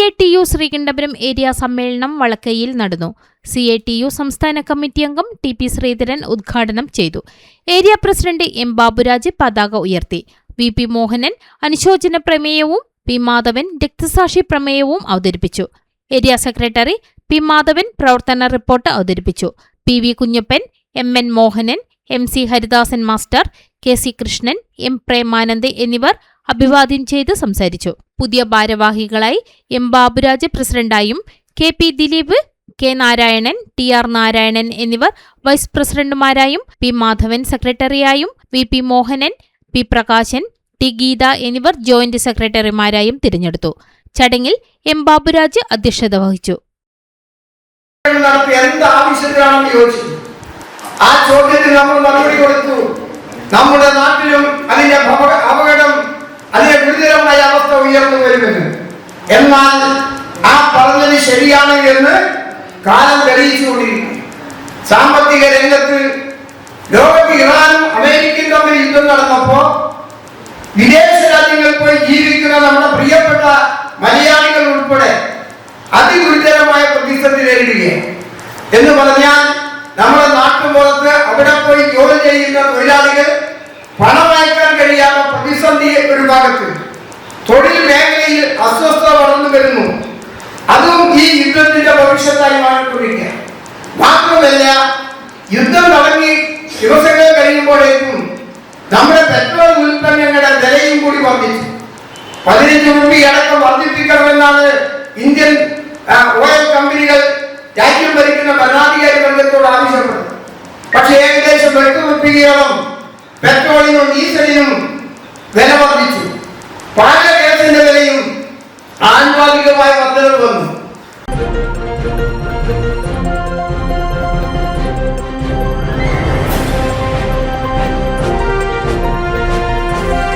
CATU Sreekandapuram area സമ്മേളനം വളക്കയിൽ നടന്നു. CATU സംസ്ഥാന കമ്മിറ്റി അംഗം TP ശ്രീധരൻ ഉദ്ഘാടനം ചെയ്തു. ഏരിയ പ്രസിഡന്റ് M ബാബുരാജ് പതാക ഉയർത്തി. VP മോഹനൻ അനുശോചന പ്രമേയവും P മാധവൻ രക്തസാക്ഷി പ്രമേയവും അവതരിപ്പിച്ചു. ഏരിയ സെക്രട്ടറി P മാധവൻ പ്രവർത്തന റിപ്പോർട്ട് അവതരിപ്പിച്ചു. PV Kunjappan, MN Mohanan, MC Haridasan master, KC Krishnan, M Premanand എന്നിവർ അഭിവാദ്യം ചെയ്ത് സംസാരിച്ചു. പുതിയ ഭാരവാഹികളായി M Baburaj പ്രസിഡന്റായും KP Dileep, K Narayanan, TR Narayanan എന്നിവർ വൈസ് പ്രസിഡന്റുമാരായും P മാധവൻ സെക്രട്ടറിയായും VP Mohanan, P Prakashan, T Geetha എന്നിവർ ജോയിന്റ് സെക്രട്ടറിമാരായും തിരഞ്ഞെടുത്തു. ചടങ്ങിൽ M ബാബുരാജ് അധ്യക്ഷത വഹിച്ചു. ആ ചോദ്യത്തിന് നമ്മൾ മറുപടി കൊടുത്തു. നമ്മുടെ നാട്ടിലും അതിന്റെ അപകടം, അതിന്റെ ഗുരുതരമായ അവസ്ഥ ഉയർന്നു വരുമെന്ന്. എന്നാൽ ആ പറഞ്ഞത് ശരിയാണ് എന്ന് കാലം തെളിയിച്ചുകൊണ്ടിരിക്കുന്നു. സാമ്പത്തിക രംഗത്ത് ലോകത്ത് ഇറാനും അമേരിക്കയും തമ്മിൽ യുദ്ധം നടന്നപ്പോ വിദേശ രാജ്യങ്ങളിൽ പോയി ജീവിക്കുന്ന നമ്മുടെ പ്രിയപ്പെട്ട മലയാളികൾ ഉൾപ്പെടെ അതിഗുരുതരമായ പ്രതിസന്ധി നേരിടുകയാണ്. എന്ന് പറഞ്ഞാൽ നമ്മുടെ നാട്ടുപുറത്ത് അവിടെ പോയി ജോലി ചെയ്യുന്ന തൊഴിലാളികൾ പണം അയക്കാൻ കഴിയാത്ത പ്രതിസന്ധി ഒരു ഭാഗത്ത്, തൊഴിൽ മേഖലയിൽ അസ്വസ്ഥത വളർന്നു വരുന്നു. അതും ഈ യുദ്ധത്തിന്റെ ഭവിഷ്യത്തായി മാറിക്കൊണ്ടിരിക്കുക. മാത്രമല്ല, യുദ്ധം തുടങ്ങി ദിവസങ്ങൾ കഴിയുമ്പോഴേക്കും നമ്മുടെ പെട്രോൾ ഉൽപ്പന്നങ്ങളുടെ വിലയും കൂടി വർദ്ധിച്ചു. 15 രൂപ അടക്കം വർദ്ധിപ്പിക്കണമെന്നാണ് ഇന്ത്യൻ ഓയിൽ കമ്പനികൾ രാജ്യം ഭരിക്കുന്ന ഭരണാധികാരി വർഗത്തോട് ആവശ്യപ്പെട്ടത്. പക്ഷേ ഏകദേശം 8 രൂപയോളം പെട്രോളിനും ഡീസലിനും വില വർദ്ധിച്ചു. പാചക ഗ്യാസിന്റെ വിലയും ആനുപാതികമായ വർധനവ് വന്നു.